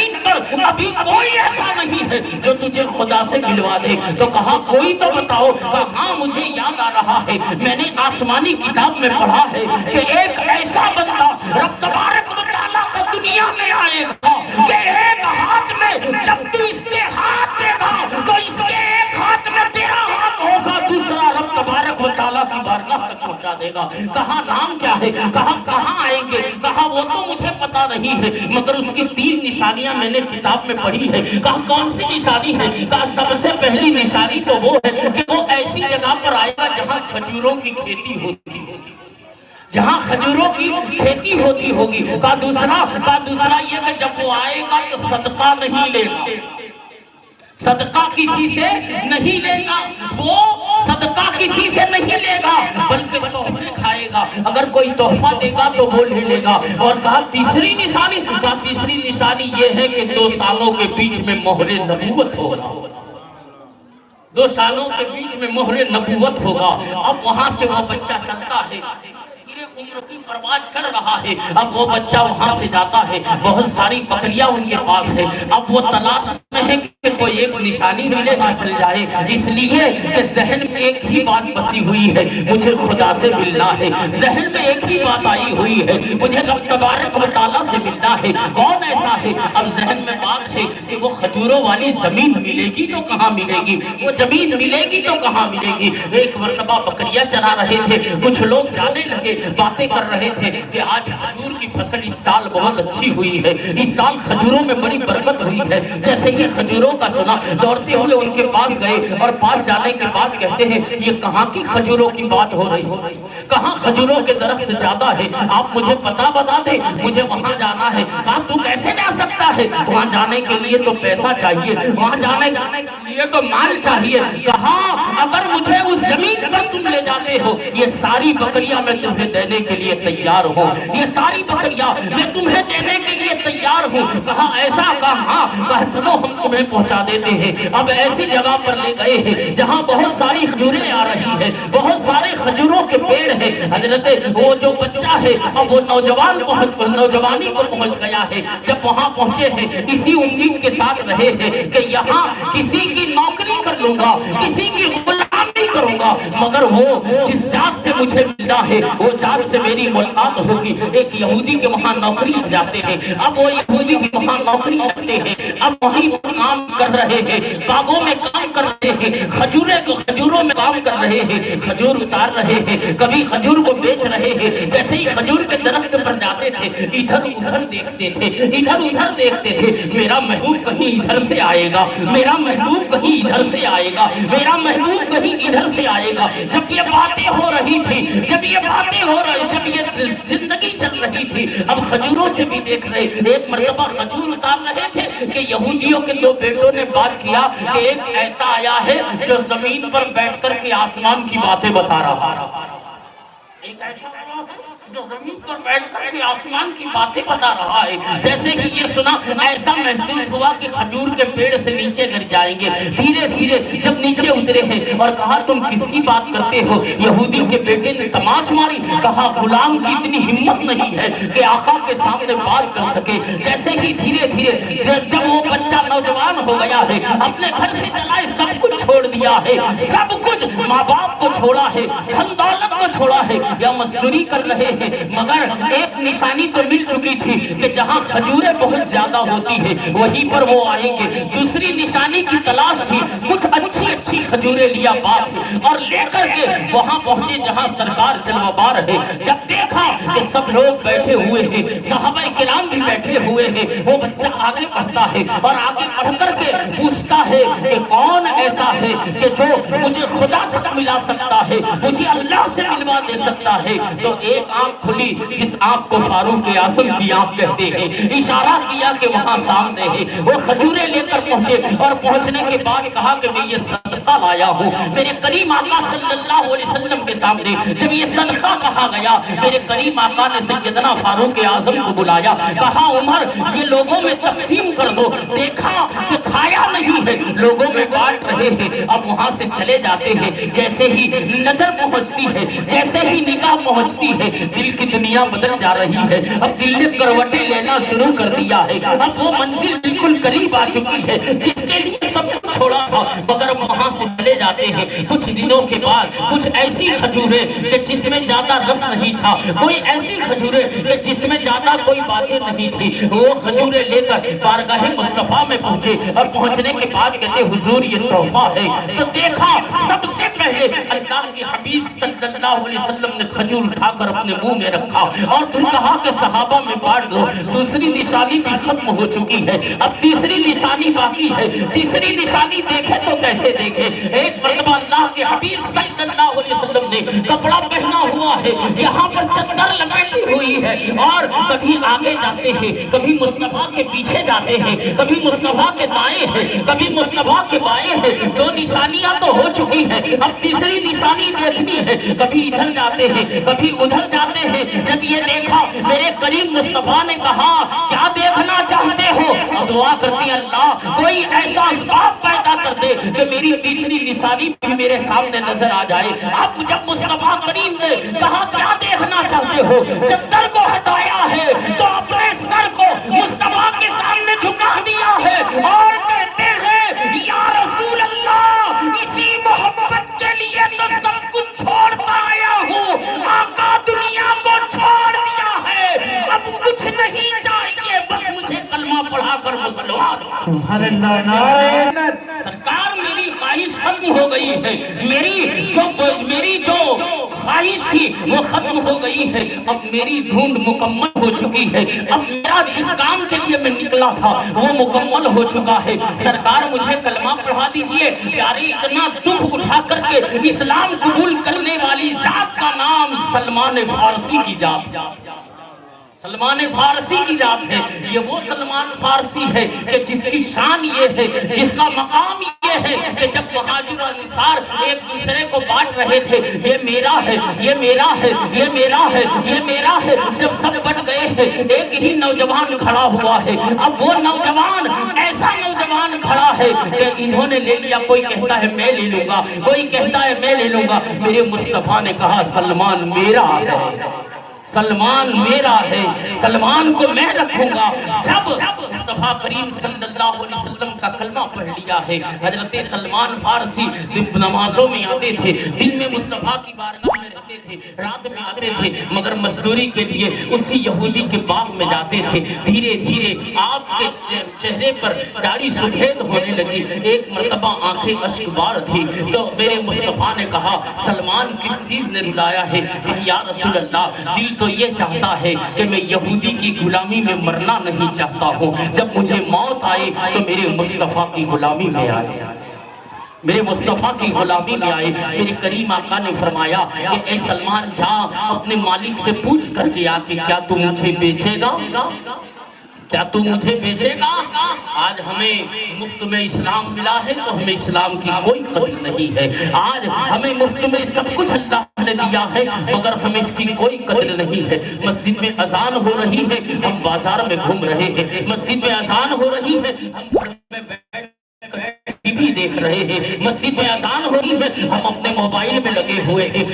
زمین پر ابھی کوئی ایسا نہیں ہے جو تجھے خدا سے ملوا دے۔ تو کہا کوئی تو بتاؤ۔ کہا ہاں مجھے یاد آ رہا ہے، میں نے آسمانی کتاب میں پڑھا ہے کہ ایک ایسا بندہ رب تبارک و تعالیٰ کا دنیا میں آئے گا کہ ایک ہاتھ میں جب تو اس کے ہاتھ دے گا تو اس کے ایک ہاتھ میں تیرا ہاتھ ہوگا، دوسرا رب تبارک و تعالیٰ کی بارگاہ تک پہنچا دے گا۔ کہا نام کیا ہے؟ کہا کہاں آئیں گے؟ کہا وہ تو مجھے پتا نہیں ہے، مگر اس کی 3 نشانیاں میں نے کتاب میں پڑھی ہے۔ کہا کون سی نشانی ہے؟ کہا سب سے پہلی نشانی تو وہ ہے کہ وہ ایسی جگہ پر آئے گا جہاں کھجوروں کی کھیتی ہوتی ہوگی، جہاں کھجوروں کی کھیتی ہوتی ہوگی۔ کہا دوسرا یہ کہ جب وہ آئے گا تو صدقہ نہیں لے گا، صدقہ کسی سے نہیں لے گا، وہ صدقہ کسی سے نہیں لے گا بلکہ تحفے کھائے گا، اگر کوئی تحفہ دے گا تو وہ لے لے گا۔ اور کہا تیسری نشانی یہ ہے کہ 2 سالوں کے بیچ میں مہر نبوت ہوگا، 2 سالوں کے بیچ میں مہر نبوت ہوگا۔ اب وہاں سے وہ بچہ چلتا ہے، عمر کی پرواز چڑھ رہا ہے، اب وہ بچہ وہاں سے جاتا ہے، بہت ساری بکریاں ان کے پاس ہے، اب وہ تلاش میں ہے کہ کوئی ایک نشانی ملے نہ چل جائے، اس لیے کہ ذہن میں ایک ہی بات بسی ہوئی ہے، مجھے خدا سے ملنا ہے، ذہن میں ایک ہی بات آئی ہوئی ہے، مجھے رب تبارک و تعالیٰ سے ملنا ہے۔ کون ایسا ہے؟ اب ذہن میں بات ہے کہ وہ کھجوروں والی زمین ملے گی تو کہاں ملے گی، وہ زمین ملے گی تو کہاں ملے گی۔ ایک مرتبہ بکریاں چرا رہے تھے، کچھ لوگ جانے لگے، باتیں کر رہے تھے کہ آج کھجور کی فصل اس سال بہت اچھی ہوئی ہے، اس سال کھجوروں میں بڑی برکت ہوئی ہے۔ جیسے ہی کھجوروں کا سنا، دوڑتے ہوئے ان کے پاس گئے اور پاس جانے کے بعد کہتے ہیں یہ کہاں کی کھجوروں کی بات ہو رہی ہے، کہاں کھجوروں کے درخت زیادہ ہے، آپ مجھے پتہ بتا دیں، مجھے وہاں جانا ہے۔ کہا تو کیسے جا سکتا ہے؟ وہاں جانے کے لیے تو پیسہ چاہیے، وہاں جانے کے لیے تو مال چاہیے۔ کہا اگر مجھے اس زمین پر تم لے جاتے ہو، یہ ساری بکریاں میں تمہیں دینے کے لیے تیار ہوں، یہ ساری بکریاں میں تمہیں دینے کے لیے تیار ہوں۔ کہا ایسا؟ کہا ہاں۔ کہا چلو ہم تمہیں پہنچا دیتے ہیں۔ اب ایسی جگہ پر لے گئے ہیں جہاں بہت ساری کھجوریں آ رہی ہیں، بہت سارے کھجوروں کے پیڑ ہیں۔ حضرت وہ جو بچہ ہے اب وہ نوجوانی کو پہنچ گیا ہے، جب وہاں پہنچے ہیں اسی امید کے ساتھ رہے ہیں کہ یہاں کسی کی نوکری کر لوں گا، کسی کی غلامی کروں گا، مگر وہ جس ذات سے مجھے ملنا ہے وہ ذات سے میری ملاقات ہوگی۔ ایک یہودی کے وہاں نوکری لگ جاتے ہیں، اب وہ یہودی کے وہاں نوکری لگتے ہیں، اب وہیں کام کر رہے ہیں، باغوں میں کام کر رہے ہیں، کھجوروں میں کام کر رہے ہیں، کھجور اتار رہے ہیں، کبھی کھجور کو بیچ رہے ہیں۔ جیسے ہی کھجور کے درخت پر جاتے تھے ادھر ادھر دیکھتے تھے، ادھر ادھر دیکھتے تھے، میرا محبوب کہیں ادھر سے آئے گا، میرا محبوب کہیں ادھر سے آئے گا، میرا محبوب کہیں ادھر سے آئے گا۔ جب یہ باتیں ہو رہی تھی، جب یہ زندگی چل رہی تھی، اب کھجوروں سے بھی دیکھ رہے۔ ایک مرتبہ کھجور اتار رہے تھے کہ یہودیوں کے 2 بیٹوں نے بات کیا کہ ایک ایسا آیا ہے جو زمین پر بیٹھ کر کے آسمان کی باتیں بتا رہا ہے، ایک ایسا آیا ہے جو زمین پر بیٹھ کر کے آسمان کی باتیں بتا رہا ہے۔ جیسے ہی یہ سنا ایسا محسوس ہوا کہ کھجور کے پیڑ سے نیچے گر جائیں گے۔ دھیرے دھیرے جب نیچے اترے ہیں اور کہا تم کس کی بات کرتے ہو؟ یہودی کے بیٹے نے تماش ماری، کہا غلام کی اتنی ہمت نہیں ہے کہ آقا کے سامنے بات کر سکے۔ جیسے ہی دھیرے دھیرے جب وہ بچہ نوجوان ہو گیا ہے، اپنے گھر سے چلائے سب کچھ چھوڑ دیا ہے، سب کچھ ماں باپ کو چھوڑا ہے، دھن دولت کو چھوڑا ہے، یا مزدوری کر رہے ہیں، مگر ایک نشانی تو مل چکی تھی کہ جہاں کھجوریں بہت زیادہ ہوتی ہیں وہیں پر وہ آئیں گے۔ دوسری نشانی کی تلاش تھی، کچھ اچھی کھجوریں لیا باغ سے اور لے کر کے وہاں پہنچے جہاں سرکار جلوہ بار ہے۔ جب دیکھا کہ سب لوگ بیٹھے ہوئے ہیں، صحابہ کرام بھی بیٹھے ہوئے ہیں، وہ بچہ آگے بڑھتا ہے اور آگے بڑھ کر کے پوچھتا ہے کہ کون ایسا ہے کہ جو مجھے خدا تک ملا سکتا ہے، مجھے اللہ سے ملوا دے سکتا ہے؟ تو ایک آنکھ کھلی جس آنکھ کو فاروق اعظم کی آنکھ کہتے ہیں، اشارہ کیا کہ وہاں سامنے ہے۔ وہ کھجوریں لے کر پہنچے اور پہنچنے کے بعد کہا کہ میں یہ صدقہ لایا ہوں میرے کریم آقا صلی اللہ علیہ وسلم کے سامنے۔ جب یہ صدقہ کہا گیا میرے کریم آقا نے سیدنا فاروق اعظم کو بلایا، کہا عمر یہ لوگوں میں تقسیم کر دو۔ دیکھا کہ کھایا نہیں ہے, لوگوں میں بانٹ رہے ہیں. اب وہاں سے چلے جاتے ہیں, جیسے ہی نظر پہنچتی ہے, جیسے ہی نگاہ پہنچتی ہے, دل کی دنیا بدل جا رہی ہے. اب دل نے کروٹیں لینا شروع کر دیا ہے. اب وہ منزل بالکل قریب آ چکی ہے جس کے لیے سب کچھ چھوڑا تھا, مگر وہاں سے چلے جاتے ہیں. کچھ دنوں کے بعد کچھ ایسی کھجوریں کہ جس میں زیادہ رس نہیں تھا, کوئی ایسی کھجوریں کہ جس میں زیادہ کوئی باتیں نہیں تھی, وہ کھجوریں لے کر بارگاہ مصطفیٰ میں پہنچے. اور پہنچنے کے بعد کہتے حضور یہ تحفہ ہے. تو دیکھا سب سے پہلے اللہ کے حبیب صلی اللہ علیہ وسلم نے کھجور اٹھا کر اپنے منہ میں رکھا اور پھر کہا کہ صحابہ میں بانٹ دو. دوسری نشانی بھی ختم ہو چکی ہے, اب تیسری نشانی باقی ہے. تیسری نشانی دیکھے تو کیسے دیکھے. ایک مرتبہ اللہ کے حبیب صلی اللہ علیہ وسلم نے کپڑا پہنا ہوا ہے, یہاں پر چادر لپیٹی ہوئی ہے, اور کبھی آگے جاتے ہیں, کبھی مصطفیٰ کے پیچھے جاتے ہیں, کبھی مصطفیٰ کے دائیں ہیں, کبھی مصطفیٰ کے بائیں ہیں. دو نشانیاں تو ہو چکی ہیں, اب تیسری نشانی دیکھنی ہے. کبھی ادھر جاتے ہیں, کبھی ادھر جاتے ہیں. جب یہ دیکھا میرے کریم مصطفیٰ نے کہا کیا دیکھنا چاہتے ہو؟ اب دعا کرتی اللہ کوئی ایسا اسباب پیدا کر دے کہ میری تیسری نشانی بھی میرے سامنے نظر آ جائے. اب جب مصطفیٰ کریم نے کہا کیا دیکھنا چاہتے ہو, چادر کو ہٹایا ہے تو اپنے سر کو مصطفیٰ کے سامنے جھکا دیا ہے اور کہتے ہیں یا رسول اللہ اسی محبت کے لیے تو سب کچھ چھوڑتا آیا ہوں, آقا دنیا کو چھوڑ دیا ہے, اب کچھ نہیں چاہیے, بس مجھے کلمہ پڑھا کر مسلمان. سبحان اللہ, نعرہ سرکار میری خواہش ختم ہو گئی ہے, میری جو خواہش تھی وہ ختم ہو گئی ہے, اب میری ڈھونڈ مکمل ہو چکی ہے, اب میرا جس کام کے لیے میں نکلا تھا وہ مکمل ہو چکا ہے. سرکار مجھے کلمہ پڑھا دیجئے. پیاری اتنا دکھ اٹھا کر کے اسلام قبول کرنے والی ذات کا نام سلمان فارسی کی ذات, سلمان فارسی کی ذات ہے. یہ وہ سلمان فارسی ہے کہ جس کی شان یہ ہے, جس کا مقام یہ ہے کہ جب مہاجر و انصار ایک دوسرے کو بانٹ رہے تھے, یہ میرا ہے, یہ میرا ہے, یہ میرا ہے, یہ میرا ہے, جب سب بٹ گئے ہیں ایک ہی نوجوان کھڑا ہوا ہے. اب وہ نوجوان ایسا نوجوان کھڑا ہے کہ انہوں نے لے لیا, کوئی کہتا ہے میں لے لوں گا, کوئی کہتا ہے میں لے لوں گا. میرے مصطفیٰ نے کہا سلمان میرا ہے, سلمان میرا ہے, سلمان کو میں رکھوں گا. جب مصطفیٰ کریم صلی اللہ علیہ وسلم کا کلمہ پڑھ لیا ہے, حضرت سلمان فارسی نمازوں میں آتے تھے, دن میں مصطفیٰ کی بارگاہ میں رہتے تھے, رات میں آتے تھے, مگر مزدوری کے لیے اسی یہودی کے باغ میں جاتے تھے. دھیرے دھیرے آپ کے چہرے پر داڑھی سفید ہونے لگی. ایک مرتبہ آنکھیں اشکبار تھی تو میرے مصطفیٰ نے کہا سلمان کس چیز نے رلایا ہے؟ یا رسول اللہ دل تو یہ چاہتا ہے کہ میں یہودی کی غلامی میں مرنا نہیں چاہتا ہوں, جب مجھے موت آئے تو میرے مصطفیٰ کی غلامی میں آئے, میرے مصطفیٰ کی غلامی میں آئے. میرے کریم آقا نے فرمایا کہ اے سلمان جا اپنے مالک سے پوچھ کر کے آ کہ کیا تو مجھے بیچے گا, کیا تو مجھے بیچے گا؟ آج ہمیں مفت میں اسلام ملا ہے تو ہمیں اسلام کی کوئی قدر نہیں ہے. آج ہمیں مفت میں سب کچھ اللہ نے دیا ہے مگر ہمیں اس کی کوئی قدر نہیں ہے. مسجد میں اذان ہو رہی ہے, ہم بازار میں گھوم رہے ہیں. مسجد میں اذان ہو رہی ہے, ہم گھر میں بیٹھ ٹی وی دیکھ رہے ہیں. مسجد میں اذان ہو رہی ہے, ہم اپنے موبائل میں لگے ہوئے ہیں.